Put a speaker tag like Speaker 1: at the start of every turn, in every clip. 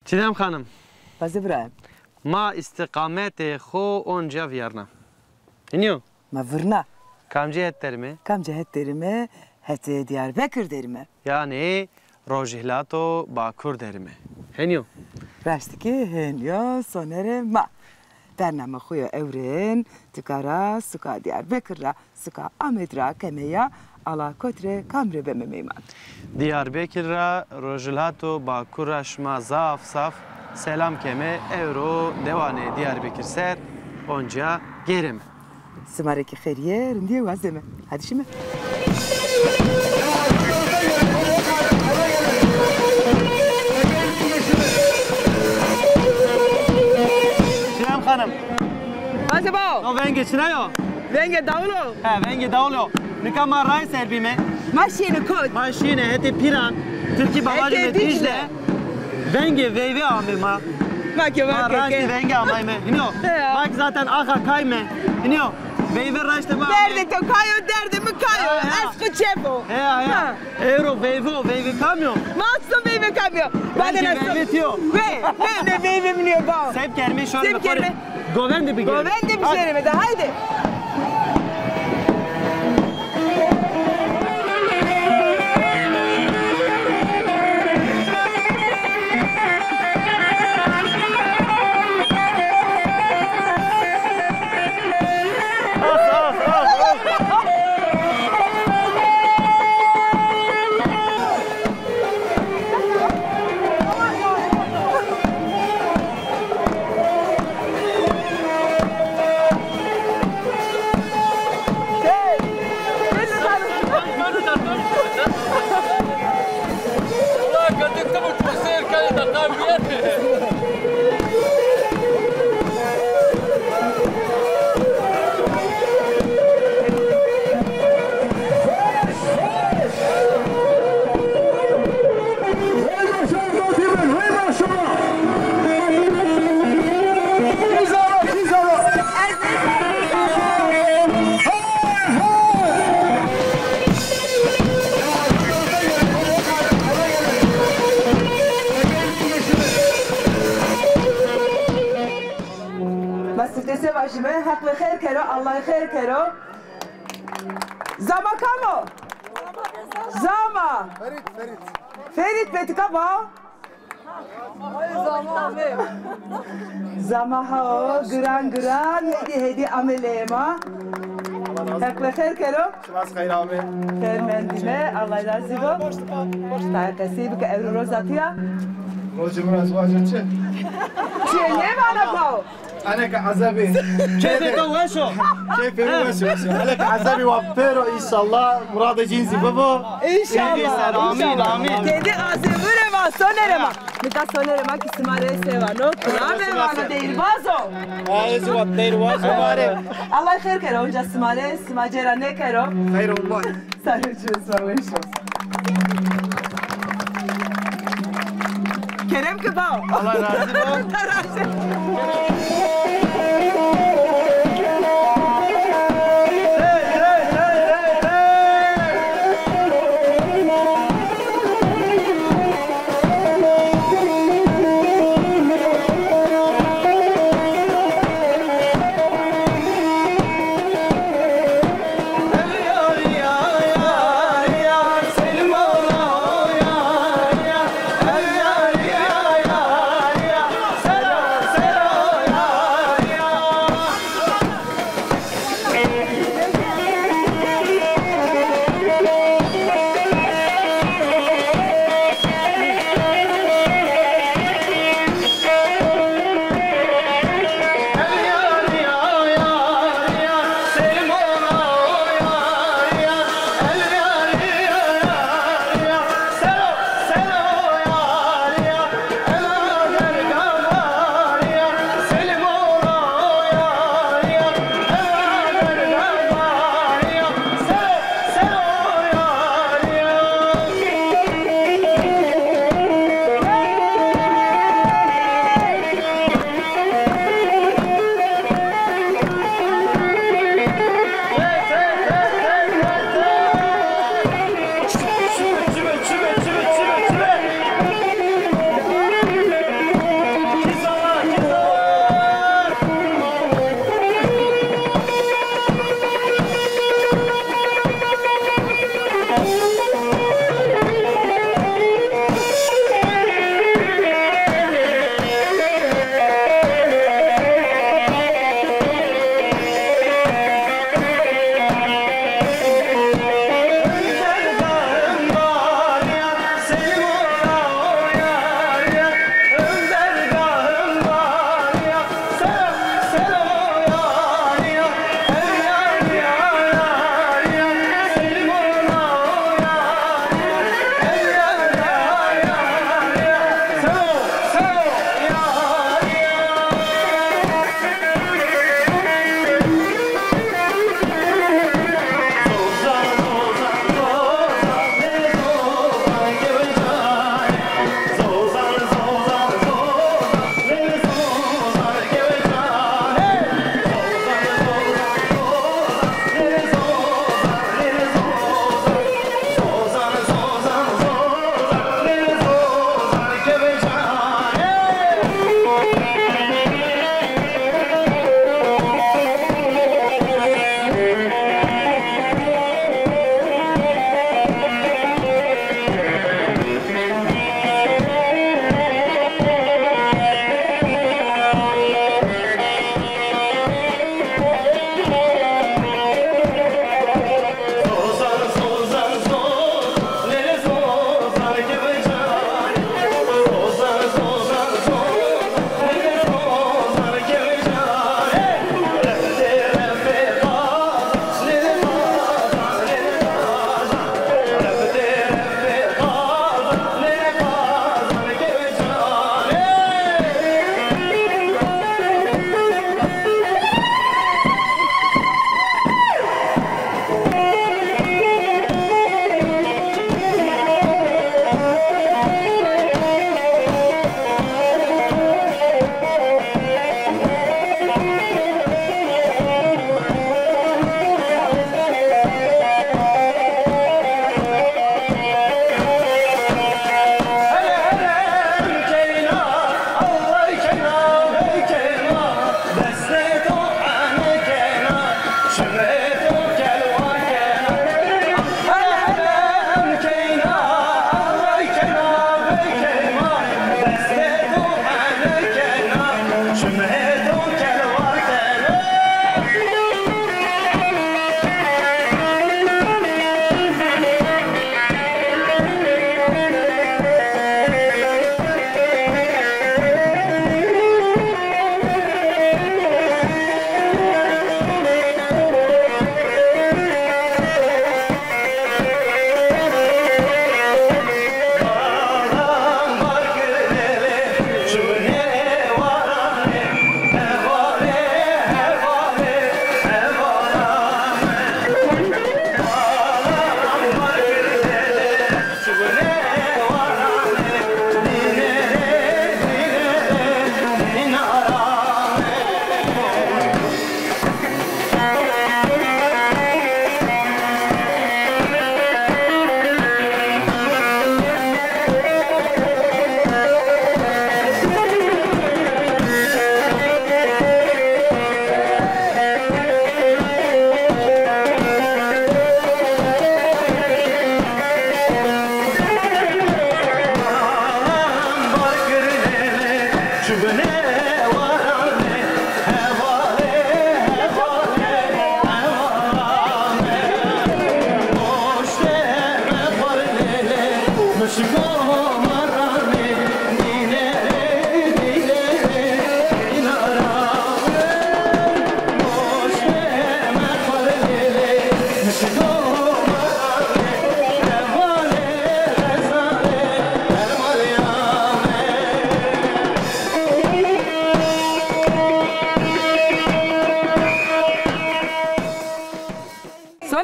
Speaker 1: Çiğdem Hanım.
Speaker 2: Bazı İbrahim.
Speaker 1: Ma istikameti xo onca viyarna. İniyor.
Speaker 2: Ma vırna.
Speaker 1: Kamcı et derimi.
Speaker 2: Kamca het derime, het Diyarbakır derime.
Speaker 1: Yani Rojihlato Bakur derimi. İniyor.
Speaker 2: Rastiki henyo sonere ma. Bername xuya evren, tıkara, suka Diyarbakır'a, suka Amedra kemeya, ala kotre kamre beme meyman.
Speaker 1: Diyarbakır'a Rojihlato Bakur'a şma zaf saf selam keme euro devane Diyarbakır ser onca gerim.
Speaker 2: Sımareki xeriye rindiye vazeme. Hadi şimdi.
Speaker 1: Çiğdem Hanım.
Speaker 2: Bazı bao.
Speaker 1: O venge çınayo.
Speaker 2: Venge davlo.
Speaker 1: He venge davlo. Nikama ray serbime.
Speaker 2: Maşini koy.
Speaker 1: Maşine heti piran. Türkiye babacı
Speaker 2: Heti
Speaker 1: me dijle.
Speaker 2: Dicle.
Speaker 1: Venge veyve amema.
Speaker 2: Bak ya bak
Speaker 1: Raşti
Speaker 2: ya.
Speaker 1: venge amayme. İniyor.
Speaker 2: Ya.
Speaker 1: Bak zaten aha kayme. İniyor. Veyve raşti ba.
Speaker 2: Derde to kayo, derde mi kayo?
Speaker 1: Ya, ya.
Speaker 2: Askı çepo.
Speaker 1: Ya. Euro veyve kamyon.
Speaker 2: Nasıl meyve kamıyor?
Speaker 1: Venge
Speaker 2: nasıl?
Speaker 1: veyve tiyo.
Speaker 2: Ne meyve mi niye bağ?
Speaker 1: Sep kerme şöyle
Speaker 2: Sep kerme.
Speaker 1: Govendi bir gel.
Speaker 2: Govendi bir şey de haydi. Masitese başıme hak ve khair kero, Allah'ı khair kero. Zama kamo? Zama. Ferit betika ba? Zama ha gran hedi amelema. Hak ve khair kero.
Speaker 3: Şumas khair abi.
Speaker 2: Khair mendime Allah razı olsun. Takasib ke evro rozatiya.
Speaker 3: Rojum razvajı çe.
Speaker 2: Çiye ne bana pao?
Speaker 3: أنا كعزبي
Speaker 1: كيف يتوشوا؟
Speaker 3: كيف يوشوا؟ أنا كعزبي وابترو إن شاء الله مراد جينزي بابا
Speaker 2: İnşallah.
Speaker 1: Amin, amin.
Speaker 2: Kedi azimure ma sonerema. Mita sonerema ki simare sevano. Kurame vana değil bazo.
Speaker 3: عايز وابتر واجو ماري
Speaker 2: Allah khair kero. Onca simare simacera ne kero.
Speaker 3: خير والله
Speaker 2: Sarıcı sarıcı. Kerem ki bao.
Speaker 1: Allah razı olsun.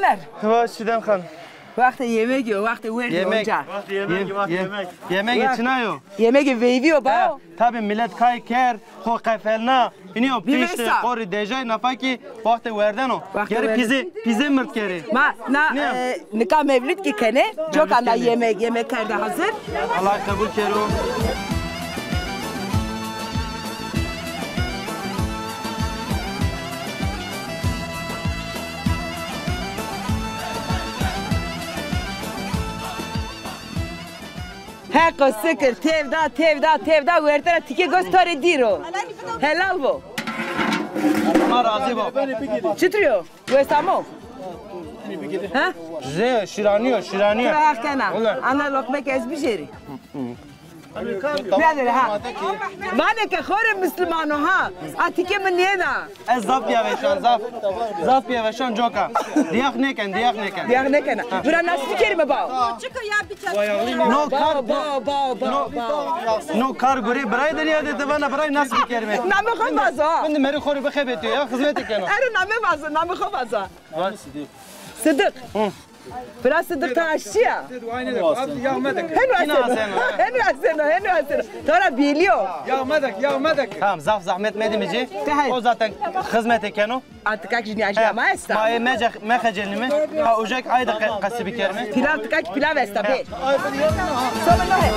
Speaker 2: Soner.
Speaker 1: Vaş şidem khan.
Speaker 2: Vakti yemek yiyor, vakti verdi
Speaker 1: Yemek.
Speaker 2: onca.
Speaker 1: Yemek içinayo.
Speaker 2: Yemek veriyor ba.
Speaker 1: Tabii millet kay ker, ho kafelna. İniyor
Speaker 2: Bir
Speaker 1: pişti,
Speaker 2: mesa.
Speaker 1: kori dejay nafaki vakti verden o.
Speaker 2: Vakti
Speaker 1: Geri
Speaker 2: verdi.
Speaker 1: pize mırt geri.
Speaker 2: Ma nikah mevlüt ki kene. Çok anda
Speaker 1: kene.
Speaker 2: yemekler de hazır.
Speaker 1: Allah kabul kero.
Speaker 2: Heko sıkır tevda vertene tiki gösteri diro. Helal bu.
Speaker 1: Allah razı bu.
Speaker 2: Çıtırıyor. Göstermo. Ha?
Speaker 1: Şiraniyor.
Speaker 2: Kıra hakkana. Ana lokmek ezmiş yeri. Ne dedi ha? Bana ki khore Müslümano ha. Atike mi niye da?
Speaker 1: Ez zaf piyaveşan zaf piyaveşan joka. Diyak neken.
Speaker 2: Diyak ne kana? Bura nasıl kelime ba?
Speaker 1: No kar
Speaker 2: Ba.
Speaker 1: no kar guri bray deriya de bana bray nasıl bir kelime.
Speaker 2: Namı khabaza.
Speaker 1: Ben de meri khori bkhebetiyor ya hizmet keno.
Speaker 2: Ero namı khabaza. Sıdık. Biraz Sıdık ta aşçıya. Henu aseno. Sonra biliyor.
Speaker 1: Tamam zaf zahmet medimici. O zaten hizmet keno.
Speaker 2: Artık akşini aşama esta.
Speaker 1: Maye mececelini mi? Ha ocak ayda kasibi kerme.
Speaker 2: Pilav tıkak pilav esta be. Sonra ne?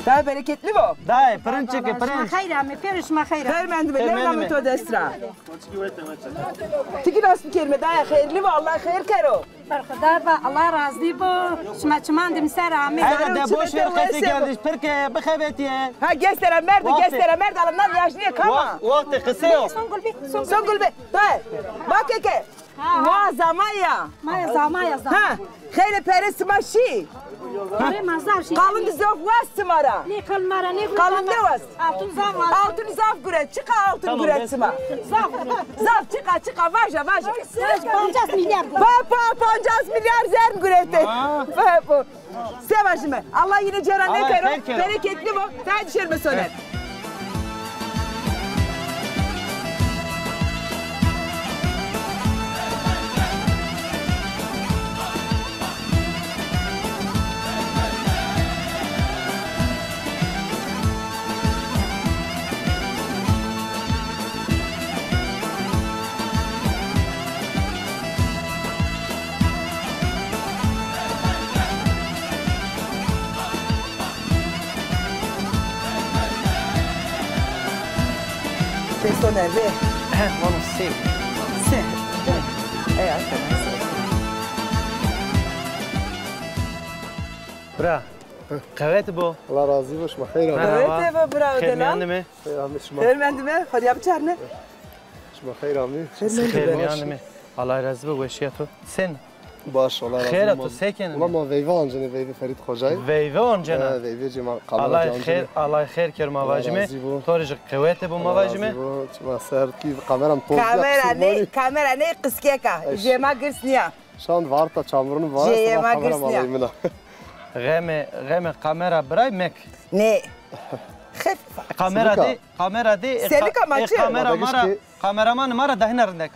Speaker 2: Daha bereketli bu.
Speaker 1: Dai pırınç çıkı pırınç.
Speaker 2: Vermendi be. Nereden mi to destra? Tiki nasıl kelime daha hayırlı bu. Allah hayır kero.
Speaker 4: Allah razı bu. Şmaçman dimser amin.
Speaker 1: Hayda de boş ver kati geldi. Pırke bkhebetiye.
Speaker 2: Ha gösteren merdi alandan yaşlıya kama.
Speaker 1: Vakti kısa yok.
Speaker 2: Son gülbe. Dai. Bak eke. Muazzamaya.
Speaker 4: Maya
Speaker 2: Ha. Hayır pere smaşı. Kalın zaf was smara. Kalın ne was? Altın zaf güret. Çıka altın güret sma. Zaf çıka vaja.
Speaker 4: 50 milyar.
Speaker 2: Pa 50 milyar zerm gürete. Sevajime. Allah yine ceran ne
Speaker 1: Allah
Speaker 2: kero.
Speaker 1: hayır kero.
Speaker 2: Bereketli bu. Sen düşürme Soner. Soner be.
Speaker 1: Onu sev.
Speaker 2: Sen. Ey arkadaşlar.
Speaker 1: Bra. Kaveti bu.
Speaker 3: Allah razı olsun. Hayır abi.
Speaker 1: Merhaba.
Speaker 2: Evet eve bravo
Speaker 1: Khayr
Speaker 2: delan.
Speaker 1: mi?
Speaker 3: Hayır abi.
Speaker 2: Vermendi mi? Hadi yapacağız ne?
Speaker 3: Hayır abi.
Speaker 1: Khayr mi? Allah razı bu veşiyatu. Sen
Speaker 3: Baş Allah razı olsun.
Speaker 1: khayr tu seken.
Speaker 3: Ulan ma veyve ancene veyve Ferit Hocay.
Speaker 1: Veyve oncana.
Speaker 3: Veyve cima
Speaker 1: Allah khayr ker mavajime.
Speaker 3: razı bu.
Speaker 1: Torj kaveti bu mavajime.
Speaker 3: Cima serti kameram toz
Speaker 2: Kamera ne kıskeka. Jema gırsniya.
Speaker 3: Şan varta çamurunu var.
Speaker 2: Jema
Speaker 3: Kameram
Speaker 2: gırsniya.
Speaker 3: alayım
Speaker 1: Geme kamera bray mek.
Speaker 2: Ne?
Speaker 1: Kamera de.
Speaker 2: Selik amaçı.
Speaker 1: Kameraman mara dahinarındaki.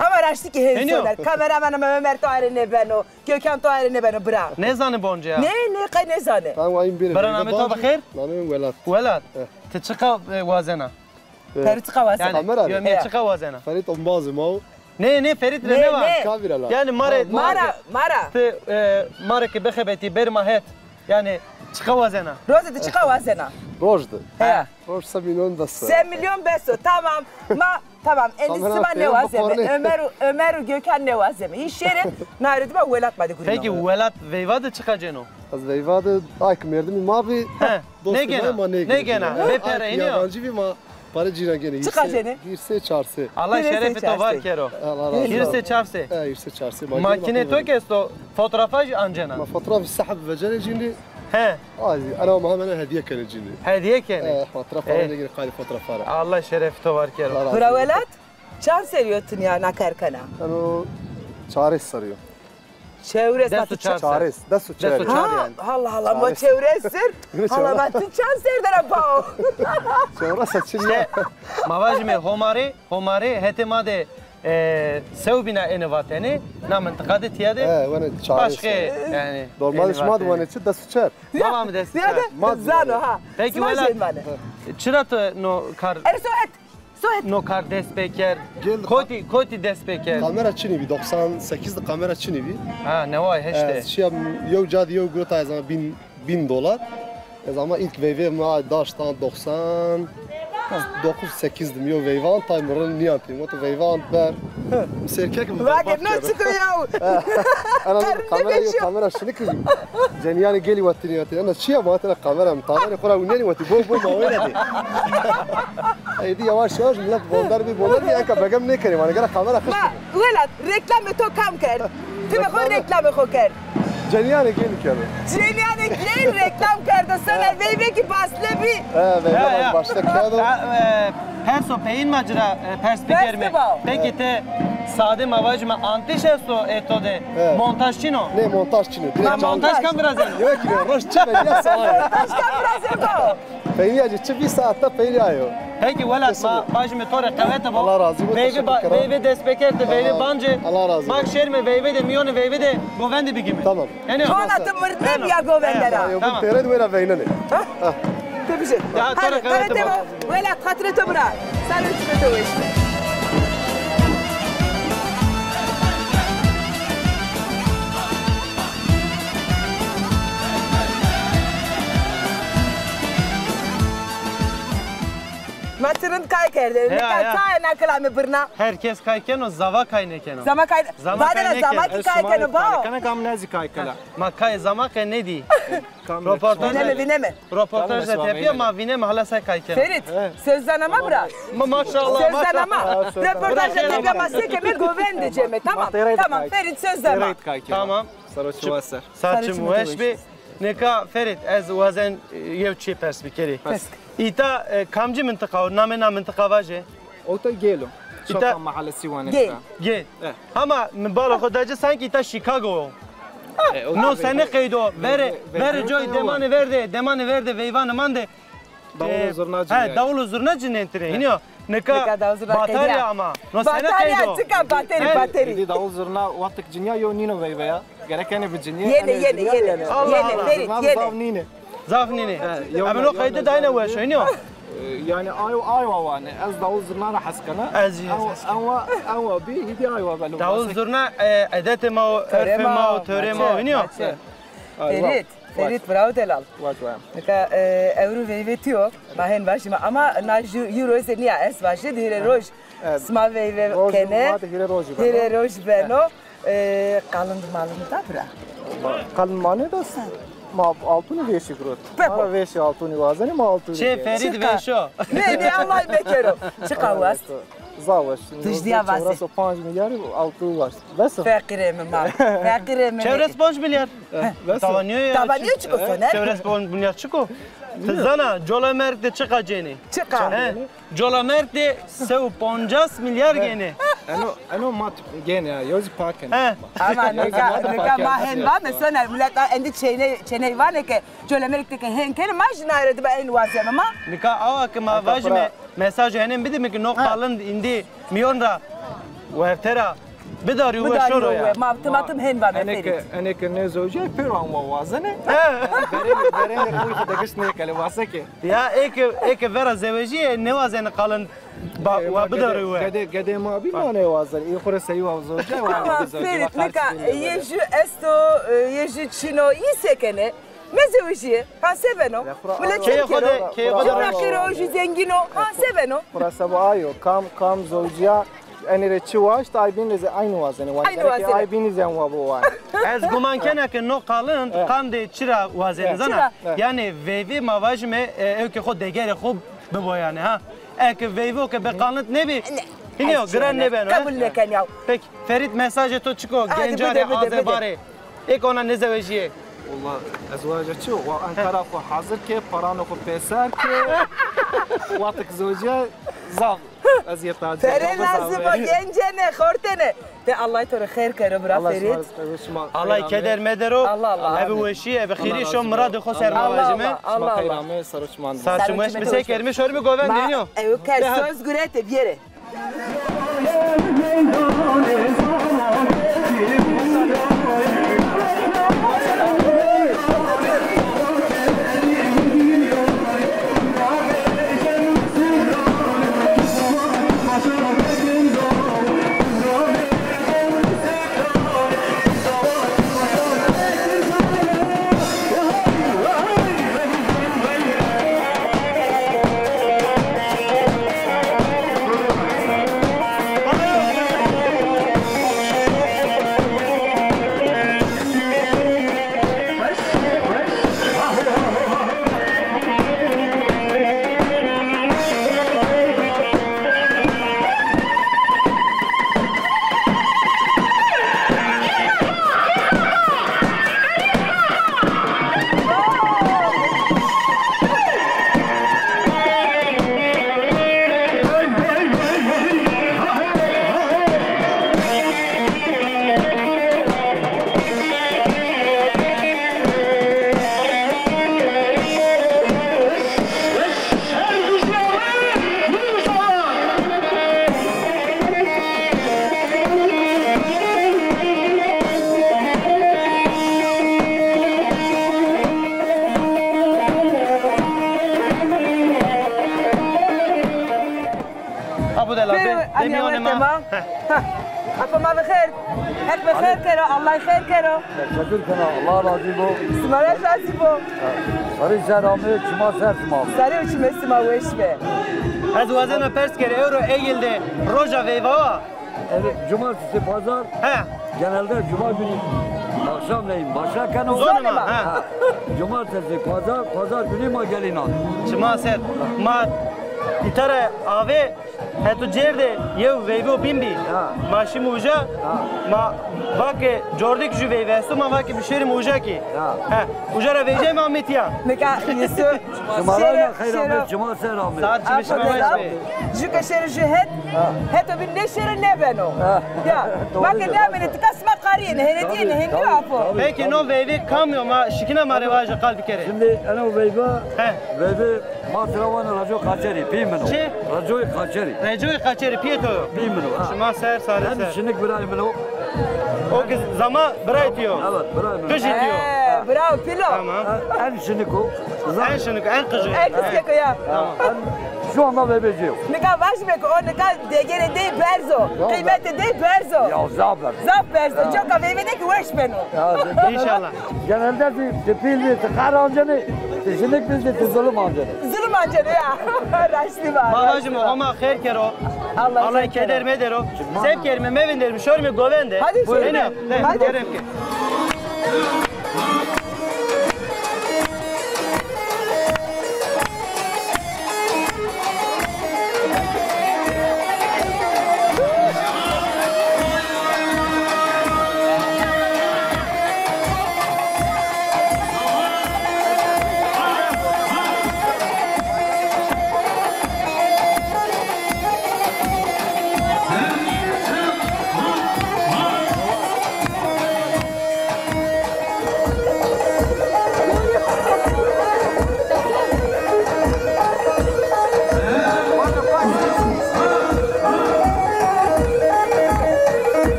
Speaker 2: Ama raştı ki
Speaker 1: Eniyor.
Speaker 2: hensolar. Kameramanım Ömer Tuğarine ben o. Gökhan Tuğarine ben o. Bravo.
Speaker 1: Ne zanı bonca ya?
Speaker 2: Ne kay ne zane?
Speaker 3: Ben vayim bir.
Speaker 1: Bana Ahmet abi hayır.
Speaker 3: Benim velat.
Speaker 1: Velat. Çıka vazena.
Speaker 2: Ferit çıkavası.
Speaker 1: Yani
Speaker 3: Kamera.
Speaker 1: yömeye çıka vazena.
Speaker 3: Ferit ombazı mav.
Speaker 1: Ne Ferit ne var?
Speaker 3: Kavira la.
Speaker 1: Yani mara
Speaker 2: Mara.
Speaker 1: ki bkhebeti bermahet. Yani çıka vazena.
Speaker 2: Roza da çıkavasına.
Speaker 3: Rojdu.
Speaker 2: He.
Speaker 3: Roj sabinön bas.
Speaker 2: Sen milyon beso tamam. Tamam. Endisi ben ne vazeme. Ömer Gökhan ne vazeme. İş yerin. Nayrıdı ben velat madı kurina.
Speaker 1: Peki velat veyvadı çıkaceno.
Speaker 3: Az veyvadı ayk merdim mavi.
Speaker 1: Ne gena? Ve pere iniyor.
Speaker 3: Yabancı bir ma. Para cina gene.
Speaker 2: Çıkacene.
Speaker 3: Girse çarşı.
Speaker 1: Allah
Speaker 2: Girse
Speaker 1: şerefi to
Speaker 2: çarşı.
Speaker 1: var kero.
Speaker 3: Allah razı olsun.
Speaker 1: Girse çarse.
Speaker 3: Girse çarşı.
Speaker 1: Makine to kesto fotoğrafaj ancana.
Speaker 3: ما fotoğraf السحب فجأة جيني
Speaker 1: He.
Speaker 3: عادي انا ومهم انا هديه كانت جيني
Speaker 1: Hediye kene.
Speaker 3: fotoğraf
Speaker 1: Evet.
Speaker 3: falan ilgili kaydı fotoğraf var.
Speaker 1: Allah şerefi to var kero.
Speaker 2: Bura velat. Çan seriyorsun ya nakarkana.
Speaker 3: Ano çare sarıyor.
Speaker 2: Çevres
Speaker 1: Destu
Speaker 2: batı çan.
Speaker 3: Çares. Destu çare.
Speaker 1: Destu çare yani.
Speaker 2: Allah Allah ama çevresir. Allah batı çan serdara pao.
Speaker 3: Sonra saçın
Speaker 1: İşte
Speaker 3: ya.
Speaker 1: mavajme homari hetemade sevbina eni vateni na mıntıkada tiyade
Speaker 3: Vene çares.
Speaker 1: başka yani.
Speaker 3: Normal şmad vene çi destu çare.
Speaker 1: Tamam mı destu?
Speaker 2: Nerede? Zano ha.
Speaker 1: Peki
Speaker 2: Smaşen
Speaker 1: vela
Speaker 2: bana.
Speaker 1: çıratı no kar
Speaker 2: Sohet.
Speaker 1: no kar despeker.
Speaker 3: Gel-
Speaker 1: Koti despeker.
Speaker 3: Kamera çini bir 98'de kamera çini bir.
Speaker 1: Ha ne var işte.
Speaker 3: Şey yok jadi yok grota ya zaman $1000. Ama ilk VV ma daştan 99-8'dim yo Veyvan timer'ın niye atayım? O da Veyvan ber. Serkek mi?
Speaker 2: Bak ne çıkıyor?
Speaker 3: Ana kamera şunu kırıyor. Ceniyani geli vattini yatıyor. Ana çiğ ama atına kamera mı? Tavane kura uneni vatti. Bo ma öyle de. Haydi yavaş yavaş millet bondar bir anka begem ne kereyim? Ana gara kamera kış.
Speaker 2: Ma, velat reklamı to kam ker. Tüme koy reklamı koker.
Speaker 3: Ceniyani geli kere.
Speaker 2: Ceniyane gel reklam karda sana veyve ki basle bir.
Speaker 3: Veyvan başta kağıdı.
Speaker 1: Perso peyin macera perspiker mi?
Speaker 2: Festival.
Speaker 1: Peki te sade mavajma antişesto etode montajçino.
Speaker 3: Ne montaj çini?
Speaker 1: Montaj kamerası.
Speaker 3: Yok ki roş çime ya sana.
Speaker 2: Başka biraz eko.
Speaker 3: Peyniyacı çi bir saatte peyniyayo.
Speaker 1: Peki valla bajme tore kavete bu.
Speaker 3: Allah razı olsun, teşekkür ederim.
Speaker 1: Veyve despekerte veyve bancı.
Speaker 3: Allah razı olsun.
Speaker 1: Bak şerme veyve de miyone veyve de govendi bir gibi.
Speaker 3: Tamam.
Speaker 1: Yani
Speaker 2: Tuanatı mırtnem ya govendera.
Speaker 3: Yok
Speaker 1: Tamam.
Speaker 3: bu tere duela veynene.
Speaker 2: Tabii şey.
Speaker 1: Ya,
Speaker 2: Hadi,
Speaker 1: tore kavete
Speaker 2: kavete
Speaker 1: bak.
Speaker 2: bu. Velat hatreto bırak. Sen üstüne de o işte. Matırın kay kerde. Ne
Speaker 1: Ya, ya.
Speaker 2: kay nakala birna.
Speaker 1: herkes kayken o zava kayneken o.
Speaker 2: Zama kay.
Speaker 1: Zama
Speaker 2: Zaten
Speaker 1: kayneken.
Speaker 2: zama ki kay kene ba.
Speaker 5: Kana kam nazi kaykala.
Speaker 1: Ma kay zama kay ne di? Röportaj
Speaker 2: Vineme.
Speaker 1: röportaj da yapıyor ama vineme hala say kayken.
Speaker 2: Ferit, sözden ama bırak.
Speaker 1: Maşallah
Speaker 2: Sözden
Speaker 1: maşallah.
Speaker 2: ama. Röportajda tepeması keme goven diyeceğim. Tamam. Tamam Ferit sözden ama.
Speaker 5: Tereyt kaykala.
Speaker 1: Tamam.
Speaker 5: Saroçu vasar.
Speaker 1: Saçım weş bi neka Ferit ez wazen yevçi perspekeri. İta kamcı mıntıka namena mıntıka vaje.
Speaker 5: Ota gelo.
Speaker 1: İta-
Speaker 5: Şoka mahalle siwane.
Speaker 2: Gel.
Speaker 1: Gel. Ama mbalo kodacı sanki ita Chicago. No sene kaydo. Vere joy demane verde veyvanı mande.
Speaker 5: Davul zurnacı.
Speaker 1: Ha davul zurnacı nentire. Hiniyo. Neka
Speaker 2: davul zurna
Speaker 1: batarya
Speaker 2: kaydiya.
Speaker 1: ama. No sene
Speaker 2: Batarya
Speaker 1: kaydo.
Speaker 2: çıkan bateri.
Speaker 5: Di davul zurna vaktik cinya yo nino veyve ya. Gerekene bir cinya.
Speaker 2: Yeni.
Speaker 1: Allah
Speaker 2: Yeni
Speaker 1: Allah.
Speaker 2: Ferit
Speaker 5: Zav
Speaker 2: yeni.
Speaker 5: nine.
Speaker 1: Zafnini.
Speaker 5: yolda-
Speaker 1: Ama no kaydo da aynı veş. Hiniyo.
Speaker 5: Yani ayva vane. Az davul zurna ra haskana.
Speaker 1: Az
Speaker 5: Anwa bi hidi ayva balo.
Speaker 1: davul zurna edete ma örfe ma töre ma. Hiniyo.
Speaker 2: Ferit bravo delal.
Speaker 5: Vajva.
Speaker 2: Neka euro veyvetiyor. Mahen başıma ama na euro se niya es başı dire roj. Sma veyve kene. Dire roj beno. Kalındı malını da bırak.
Speaker 5: Kalmane da ma altını veşi grot.
Speaker 2: Pepo.
Speaker 5: Ma veşi altını vazani ma altını.
Speaker 1: Şey Ferit ve şu.
Speaker 2: Ne Allah bekero. Çıkavas.
Speaker 5: Zavaş.
Speaker 2: Tujdiya vasi.
Speaker 5: Orası 5 milyar altı var. Nasıl?
Speaker 2: Fakire mi mal? Fakire mi?
Speaker 1: Çevres 5 milyar. Tavanıyor ya.
Speaker 2: Tavanıyor çıkıyor ne?
Speaker 1: Çevres 5 milyar çıkıyor. Zana Jolamerk de çıkacağını.
Speaker 2: Çıkar.
Speaker 1: Jolamerk de sev 50 milyar gene.
Speaker 5: Ano mat gene ya. Yozi parken.
Speaker 2: Ama neka mahen var mı? Sonra millet endi çene var ne ki? Şöyle Amerika'daki henkeli maaşını ayırdı ben en vaziyem ama.
Speaker 1: Nika ava ki ma vajme mesaj henem bidi mi ki no kalın indi miyonra vertera bidari
Speaker 2: Bu
Speaker 1: ve
Speaker 2: da
Speaker 1: şoro ya.
Speaker 2: yok. Matım hen var Ferit.
Speaker 5: Aneke ne zoje pero an vazane. Berene kuy khadagish ne kale wasake.
Speaker 1: Ya ek vera zeveji ne vazen kalın ba bidari ve.
Speaker 5: Gade ma bi ma ne wazane. İkhore sayi wa zoje
Speaker 2: Ama Ferit neka yeju esto yeju çino isekene. Mezevişi, ha seveno. Millet
Speaker 1: Keye
Speaker 2: çekero.
Speaker 1: kode
Speaker 2: Çekero hoje zengino, ha seveno.
Speaker 5: Burası bu ayo. Kam zoje. Ani reçi waş ta aybinize aynı wazane.
Speaker 2: Aynı wazane.
Speaker 5: Aybinize wa bu var.
Speaker 1: Ez guman kena ki no kalın kan de çira vazen zana. Yani vevi ma vajme evke xod degere xob bebo yani ha. Ek vevi ke be kalın ne bi? Hiniyo gran ne ben.
Speaker 2: Kabul leken yav.
Speaker 1: Peki Ferit mesaj to çıko
Speaker 2: Hadi
Speaker 1: gencare
Speaker 2: bide.
Speaker 1: azebare. Ek ona ne zevejiye.
Speaker 5: والله ازواجك شو وان طرف حاضر كيف برانو بيسار كيف واتك زوجة زاف از یه تاج
Speaker 2: Pere lazım o gencene, hortene. De Allah to khair kere bra Ferit.
Speaker 1: Allah keder medero.
Speaker 2: Allah Allah.
Speaker 1: Ev weşi ev khiri şom murad xo ser
Speaker 2: Allah
Speaker 1: mavajime.
Speaker 2: Allah.
Speaker 5: خیرامه سرچمان
Speaker 1: Saçmış bir kermiş şor bir goven deniyor.
Speaker 2: Ev kes söz gürete bir yere.
Speaker 1: Abu da labe. Demiyor ma.
Speaker 2: Apa ma bخير. Hep bخير kero. Allah khair kero.
Speaker 6: Teşekkür kana Allah razı olsun.
Speaker 2: Smara razı bo.
Speaker 6: Sarı seramı çima sersma.
Speaker 2: Sarı uçme sma weşbe.
Speaker 1: Ez wazena pers kere euro egilde roja veyva.
Speaker 6: Evet cumartesi pazar
Speaker 1: He.
Speaker 6: genelde cuma günü akşamleyin başlarken o
Speaker 1: Zonuma. Ha.
Speaker 6: cumartesi pazar günü ma gelin al.
Speaker 1: Çima ser. Ma itare ave hetu cerde yev veyvo bimbi. Maşi muja. Ma vake jordik ju veyvestu ma vake bişeri muja ki. He. Ujara veyce mi Ahmetiya?
Speaker 2: Nika yesu.
Speaker 6: Cumarayla hayranlar cuma seramı.
Speaker 1: Saat çimiş mavaş be.
Speaker 2: Juka şer juhet. Heto bin ne şer ne beno. Ya. Bak ne amene tikasma qariye ne hereti ne hindi apo.
Speaker 1: Peki no veyvi kamyo ma şikina ma revaja kalbi kere.
Speaker 6: Şimdi ana veyba
Speaker 1: He.
Speaker 6: veybe matravan rajo kaçeri pimeno.
Speaker 1: Çi?
Speaker 6: Rajo kaçeri.
Speaker 1: Rejoy kaçeri piyeto.
Speaker 6: Pimeno.
Speaker 1: Şima ser
Speaker 6: Hem
Speaker 1: sadece.
Speaker 6: şinik birayımeno.
Speaker 1: O kız zama bırak diyor.
Speaker 6: Evet birayımeno.
Speaker 1: Kış diyor.
Speaker 2: Bravo pilo.
Speaker 1: Tamam.
Speaker 6: En şinik o.
Speaker 1: En şunu en kıcı.
Speaker 2: En kıske koya.
Speaker 6: Şu anda vebeci yok.
Speaker 2: Nika vaşme ko nika degere de berzo. Kıymeti de berzo.
Speaker 6: Ya zablar.
Speaker 2: Zaf berzo. Çok avevede ki weş beno.
Speaker 1: İnşallah.
Speaker 6: Genelde tepil tıkar amcanı, tişinik bizde tuzulum amcanı.
Speaker 2: Zulüm ancanı ya. Raşli var.
Speaker 1: Babacım ama her kero. Allah keder meder o. Sev kerime mevinderim şör mü govende.
Speaker 2: Hadi söyle.
Speaker 1: Hadi.
Speaker 2: Hadi.
Speaker 1: Derim ki.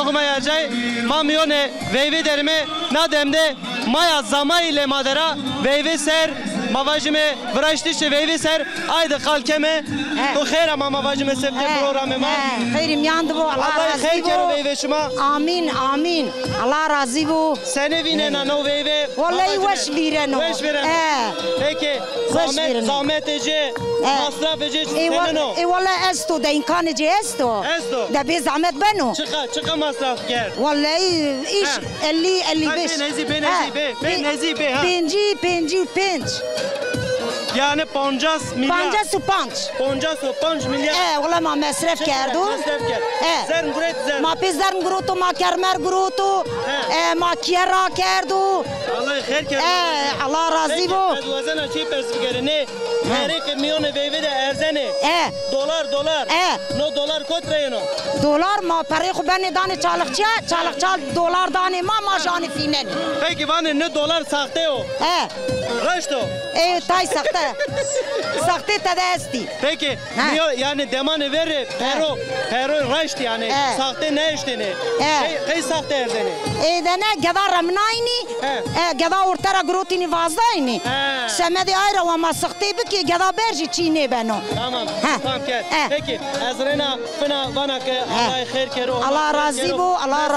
Speaker 1: kuma yercay mamiyone veyve derime nademde maya zama ile madera veyve ser mavajime vraştişe veyve ser ayda kalkeme to khair ama mavajime sevke programı ma
Speaker 4: Khairim yandı bu Allah razı
Speaker 1: khair kero
Speaker 4: bu.
Speaker 1: veyve şuma
Speaker 4: Amin amin. Allah razı bu.
Speaker 1: sene vinen no veyve
Speaker 4: Vallahi veş vireno.
Speaker 1: Veş veren. Peki zahmet ece masraf ece senin o.
Speaker 4: Vallahi esto da imkanı esto.
Speaker 1: Esto.
Speaker 4: Da bir zahmet beno.
Speaker 1: Çıka masraf gel.
Speaker 4: Vallahi iş 50-55. Penci.
Speaker 1: Yani 50 milyar. 50 milyar.
Speaker 4: Vallahi ma mesref kerdu.
Speaker 1: Zern guret zern.
Speaker 4: Ma pizarn grutu, ma kermer grutu. Ma kiera kerdu.
Speaker 1: Allah khair kerdu.
Speaker 4: Allah razı bu.
Speaker 1: Vazana çi persfikere ne? Her milyonu veyve de erzene. Dolar. No dolar kot reyno.
Speaker 4: Dolar ma pare khu beni dani çalıkça dolar dani ma jani finen.
Speaker 1: Peki bana ne dolar sahte o? Raşto.
Speaker 4: Tay sahte. Sahte tadesti.
Speaker 1: Peki yani demanı ver pero raşt yani sahte ne işte ne? Kay sahte erzene.
Speaker 4: Dene gada ramnayni. Gada ortara grotini vazdayni. Semedi ayra ve ma sahte biki gada berji çiğne beno.
Speaker 1: Tamam gel. Peki Azrena fena bana ke Allah khair kero.
Speaker 4: Allah razı bu. Allah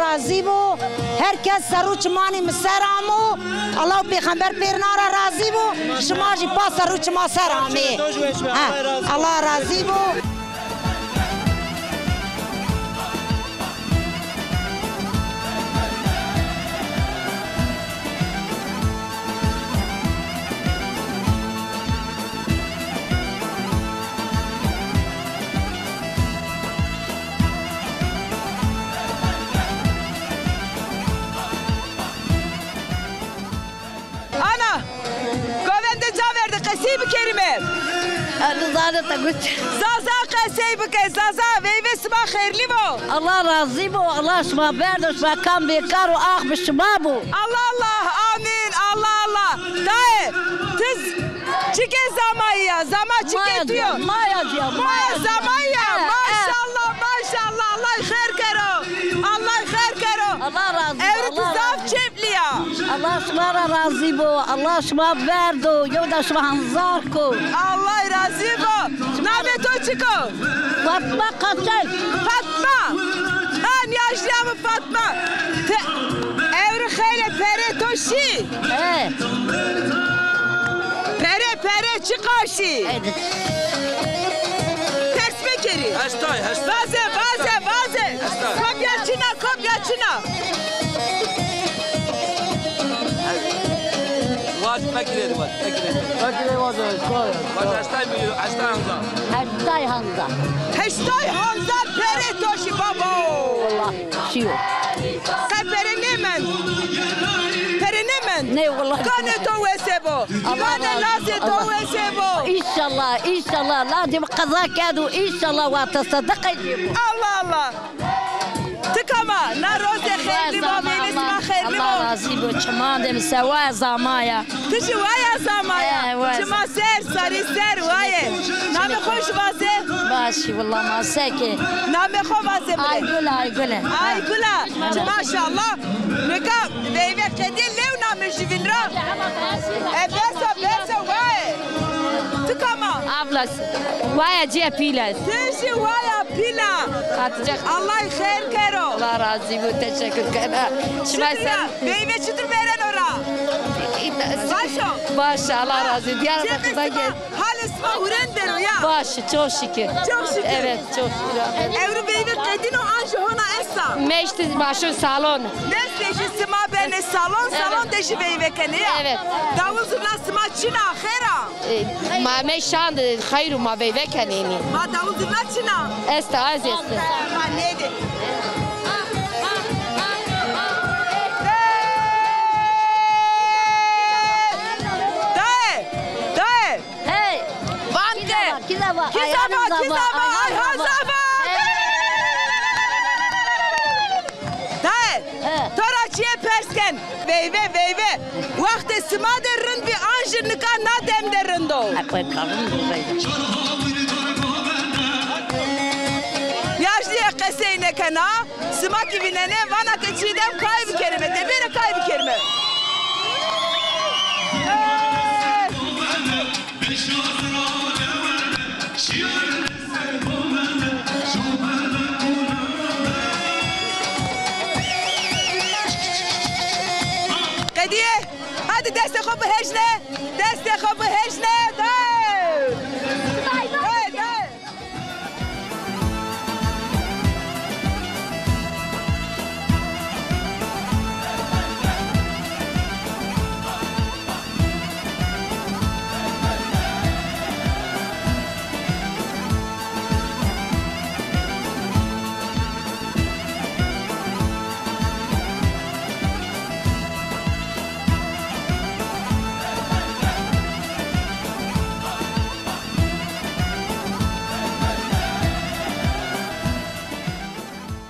Speaker 4: razı bu. Herkes saruç mani meseramu. Allah peygamber pernara razı bu. Şmaji pas saruç maserami. Allah razı bu.
Speaker 2: Ana, govende caverdi kasiy bi kerime.
Speaker 7: Rızanı da güç.
Speaker 2: Zaza kasiy bi ke zaza veyve sma khairli bu.
Speaker 7: Allah razı bu. Allah şma berdo şma kam bekar o ah bi şma bu.
Speaker 2: Allah amin Allah. Dayı tiz çike zamaya zama çike diyor.
Speaker 7: Maya
Speaker 2: zamaya maşallah Allah khair kero.
Speaker 7: Allah razı bu.
Speaker 2: Evri tizaf çepliya.
Speaker 7: Allah şma razı bu. Allah şma berdo. Yoda şma hanzar ko.
Speaker 2: Allah razı bu. Namet o çıko.
Speaker 7: Fatma kaçay.
Speaker 2: Fatma. Han yaşlı mı Fatma? Evri khayle pere toşi. Pere çıkaşı. Ters bekeri. Baze. Kopyaçına.
Speaker 5: Fakire
Speaker 2: Heştay Hamza pere toşi baba.
Speaker 7: Allah şiyo.
Speaker 2: Kay pere nemen.
Speaker 7: Ne vallahi.
Speaker 2: Kane tovesebo. Kane laze tovesebo.
Speaker 7: İnşallah. Lazım kaza kadu. İnşallah ve tasaddaq ediyor.
Speaker 2: Allah. Tıkama. Na roze khairli bu. Benisma khairli bu.
Speaker 7: Allah razı bu. Çaman dem sevaya zamaya.
Speaker 2: Kışı vaya zamaya. Çıma ser vaye. Name hoş vaze.
Speaker 7: Başı vallahi masake.
Speaker 2: Name ho vaze bre. Aygula. Maşallah. Neka veyve kedil lev name jivinra. Besa vaye. Tıkama.
Speaker 7: Ablas. Vaya ciye pilas.
Speaker 2: Teşi vaya pila.
Speaker 7: Atacak.
Speaker 2: Allah khair kero.
Speaker 7: Allah razı bu. Teşekkür ederim.
Speaker 2: Şükriya. Veyve çıtır veren ora.
Speaker 7: Başı Allah razı. Diyarbakır'da gel.
Speaker 2: Halisma uren dero ya.
Speaker 7: Başı çok şükür. Evet çok şükür.
Speaker 2: Evru veyve kedino anjo hona esa.
Speaker 7: Meşte başı salon.
Speaker 2: Ne seji sima bene salon deji veyve kene ya.
Speaker 7: Evet.
Speaker 2: Davul zurna sima çina khera.
Speaker 7: Ma meşan hayru ma veyve keneni.
Speaker 2: Ma davul zurna çina.
Speaker 7: Esta az esta.
Speaker 2: Ma neydi?
Speaker 7: Kizaba.
Speaker 2: Toraçiye persken. Veyve. Vakti sima derrin bir anjırnika nadem derrindo. Yaşlıya kese kana smaki vinene vana keçidem kayb kelime debere kayb kelime. Kediye hadi deste khobu hejne deste khobu hejne da.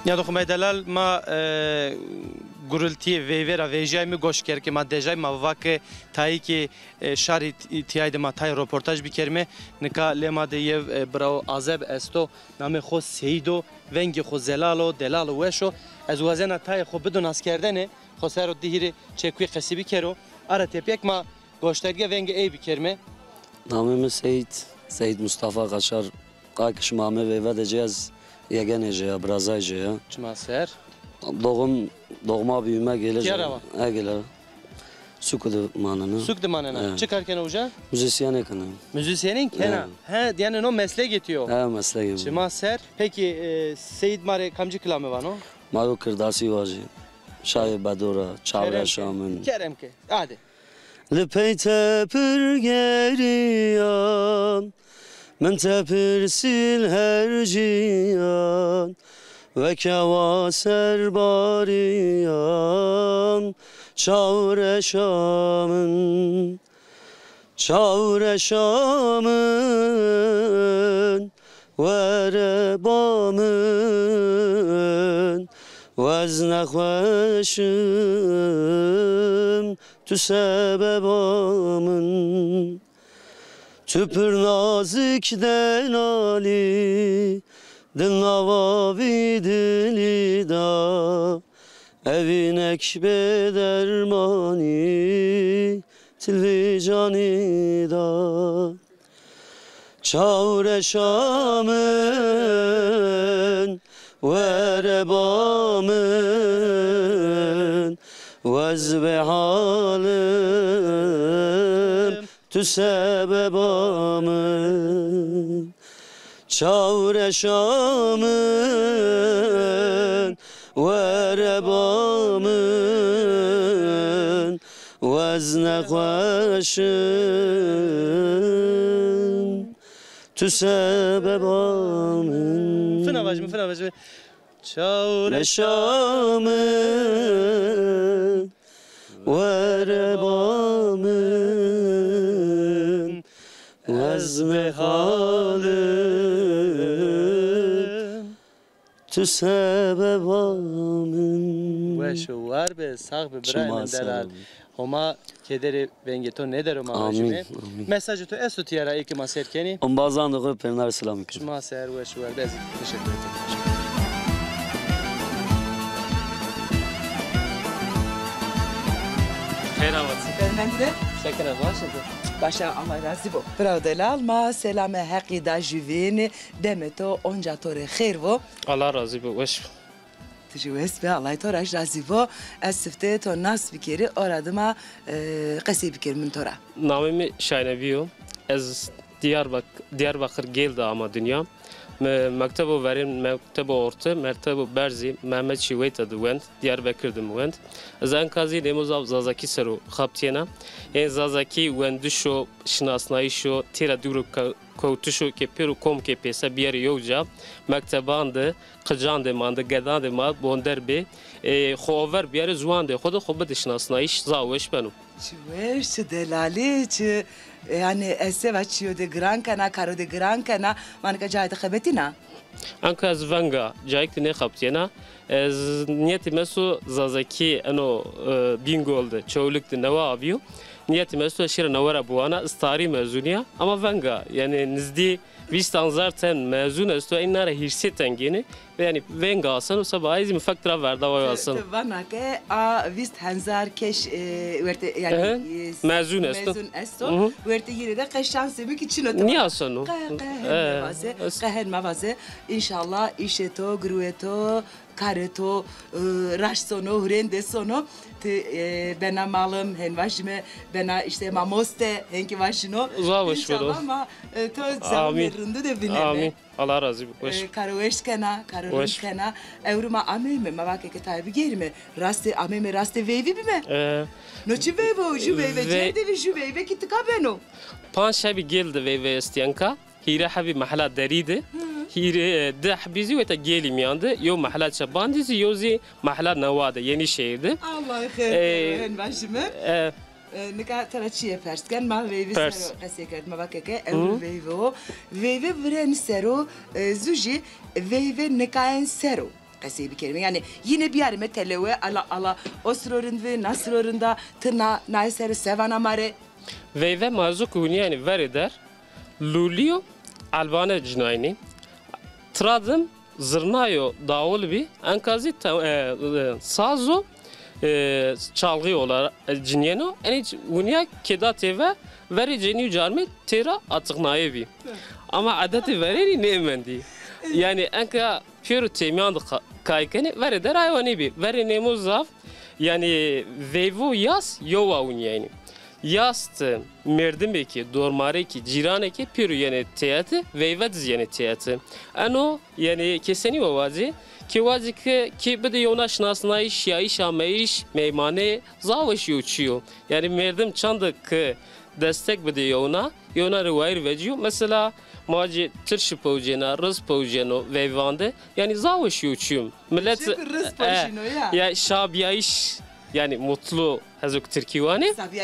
Speaker 1: Ya dokunmay delal ma gurultiye veyvera vejay mi goş ker ki ma dejay ma vake tayi ki şari tiyayde ma tayi röportaj bir kerme nika lema de yev bravo azeb esto name xo seydo vengi xo zelalo delalo weşo ez wazena tayi xo bidun askerdene xo sero dihiri çekwi qesibi kero ara tepek ma goşterge vengi ey bir kerme
Speaker 8: Namım Seyit Mustafa Kaşar Kakış mame veyve deceğiz Yegenece ya, Brazayce ya.
Speaker 1: Çima ser?
Speaker 8: Doğma büyüme gelecek.
Speaker 1: Kiyara
Speaker 8: Gelir. Sukdu manını.
Speaker 1: Sukdu manını. Çıkarken hoca?
Speaker 8: Müzisyen ekana.
Speaker 1: Müzisyenin kena. He, yani o meslek getiriyor.
Speaker 8: He, meslek gibi.
Speaker 1: Çima ser? Peki Seyit Mare kamcı kılamı var o?
Speaker 8: Maru kırdasi vacı. Şahi Badura, Çavra Şam'ın.
Speaker 1: Kerem ki. Hadi.
Speaker 8: Lipeyte pürgeriyan. من tepirsil her cihan ve keva serbariyan çavre şamın ve rebamın vezne khveşim tu sebebamın Tüpür nazik delali Dil navavi dili da Evin ekbe dermani Tilvi cani da Çavre şamın Ve rebamın Vezve halim Tu sebebamın Çavre şamın Ve rebamın Vezne kveşim Tu sebebamın
Speaker 1: Fına bacım Çavre
Speaker 8: şamın Ve rebamın Vezme halim Tu sebebamın
Speaker 1: Ve şu var be sağ be birayın delal Homa kederi bengeto ne der o mavacime Mesajı to esu tiyara iki maserkeni
Speaker 8: Bazan da penler selam
Speaker 1: Şu maser ve şu var be teşekkür ederim
Speaker 2: Bende
Speaker 1: Sekere başladı.
Speaker 2: Başa Allah razı bu. Bravo delal ma selame haqqi da juveni demeto onca tore khair vo.
Speaker 9: Allah razı bu. Hoş.
Speaker 2: Teşekkür be Allah toraj razı bu. Esifte to nas bikeri oradıma qasi biker min tora.
Speaker 9: Namımı Şayneviyo. Ez Diyarbakır geldi ama dünya. Mektebu verin, mektebu orta, mektebu berzi, Mehmet Şiveyt adı wend, Diyarbakır'da wend. Zan kazi demozav zazaki seru xaptiyena. En zazaki wendu şo, şinasnayı şo, tira duru kovtuşu ke peru kom ke pesa bir yokca. Mektebandı, kıcandı mandı, gedandı mad, bonder be. Xover bir yere zuandı, xoda xobat şinasnayı zaveş benu.
Speaker 2: Şiveş delali yani eseva çiyo de gran kana karo de gran kana man ka jayda khabetina.
Speaker 9: Anka az vanga cayık ne kaptiyana az niyeti mesu zazaki ano bingolde çoğuluktu neva abiyo niyeti mesu şira nevara buana istari mezuniya ama vanga yani nizdi Vistan zaten mezun است و این نره هیچی تنگینه و یعنی ونگ آسان و سبا ایزی مفکر ورده وای آسان.
Speaker 2: وانا که ویست هنزار کش ورته یعنی
Speaker 9: مزون است.
Speaker 2: مزون است ورته یه ده قشان سمی کی چنو تو.
Speaker 9: نی آسانو.
Speaker 2: قهر موازه انشالله ایش تو گروه تو کار تو راش سونو هرنده سونو bana malım hen başıma bana işte mamoste henki başino
Speaker 9: zaviş vero
Speaker 2: ama to zamirinde de bileme
Speaker 9: amin Allah razı olsun
Speaker 2: karoveşkana karoveşkana evruma ameme mavake ke tabi gelme raste ameme raste vevi bime noçi vevo ju veve cede vi ju veve ki tkabeno
Speaker 9: pan şabi geldi veve istiyanka hire habi mahala deride هيري ده حبيزي وتجيلي ميانده يوم محلات شبانديزي يوزي محلات نواده يعني شيء
Speaker 2: الله خير باشمه نكا ترى شيء فرست كان ما فيفي سرو قسيكت ما بكك او فيفو فيفي برن سرو زوجي فيفي نكاين سرو قسي بكلمه يعني yine bir yere metelewe ala osrorun ve nasrorunda tına nayser sevana mare
Speaker 9: veyve mazu kuni yani verider lulio albane cinayni Tradım zırnayo davul bi enkazi sazo çalgı olar cinyeno eni bunya keda teve veri ceni jarme tera atıqnaye bi ama adeti veri ne emendi yani enka pür temyan kaykeni veri der hayvani bi veri ne muzaf yani vevo yas yova unyeni Yast merdim ki dormare ki cirane ki pür yani teyatı veyvediz yani teyatı. Ano yani keseni o vazi ki vazi ki bede yona şnasnayış ya iş ameyiş meymane zaviş uçuyor. Yani merdim çandık destek bede yona rivayr veciyor. Mesela maci tırşı pojena, rız pojeno veyvande yani zaviş uçuyor. Millet ya şabiyayiş yani mutlu هذوك تركيواني
Speaker 2: صافي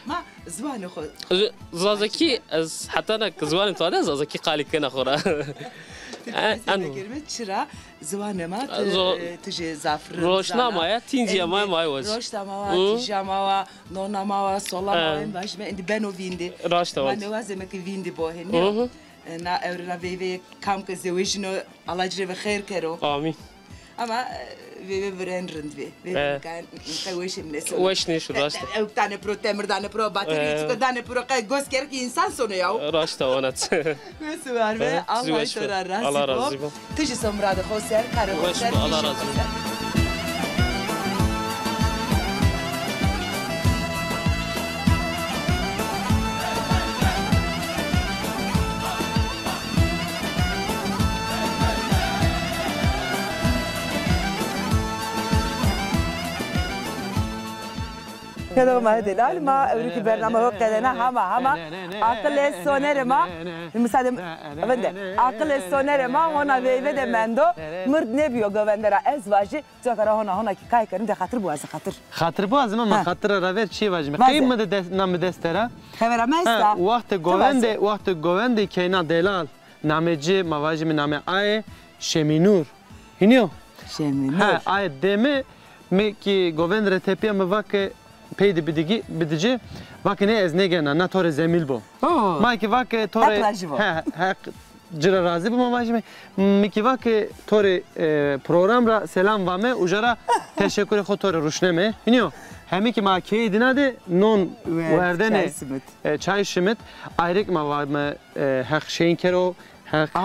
Speaker 2: ما زوانه خو
Speaker 9: زازكي حتى انا زوان طالع زازكي قالي كنا خورا
Speaker 2: انا كلمه شرا زوانه ما تجي زافر
Speaker 9: روشنا ما تينجي ما واز
Speaker 2: روشنا ما تيجا ما نونا ما صلا ما باش ما عندي بنو فيندي
Speaker 9: راشتا
Speaker 2: انا وازمك فيندي بو هني انا اورنا فيفي كام كزوجنو الله يجري بخير كرو
Speaker 9: امين
Speaker 2: اما ve verendrend ve kan kaweşim ne sonra.
Speaker 9: Weşni şu rasta.
Speaker 2: Tane pro temir tane pro bateri tane pro kay gösker ki insan sonu ya.
Speaker 9: Rasta onat.
Speaker 2: Nasıl var ve Allah şora razı.
Speaker 9: Allah razı.
Speaker 2: Tiji somrada hoser kare hoser.
Speaker 9: Allah razı.
Speaker 2: كذا ما هدي لا ما أوريك برنامج هو كذا هما عقل السونر ما المساعد بنده عقل السونر ما هنا في مندو مرد نبيو جواندرا أزواجي ذكر هنا كي كاي كريم ده خاطر بواز
Speaker 1: خاطر بواز ما خاطر رافير شيء واجمه قيم مد نام دسترا
Speaker 2: خبر ما است
Speaker 1: وقت جواندي كينا دلال نامجي مواجم نام آي شمينور هنيو
Speaker 2: شمينور
Speaker 1: ها آي دمه مي جواند رتبيا مواك پیدا بدیجی وقتی نه از نگه نه تور زمین بو. ما کی وقتی تور حق جرا راضی بو ما می کی وقتی تور program را سلام وامه اجرا تشکر خود تور روشنمه. اینو همی که ما کی دیناده نون وردنه چای شمت ایرک ما وام حق شین کرو حق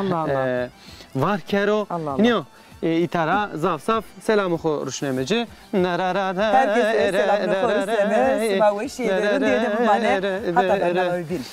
Speaker 1: وار کرو. اینو İtara zaf saf selamı xo ruşnemeci
Speaker 2: herkese selamını xo ruşneme smaveş yerin diye de bu mane hatta ben öldüm.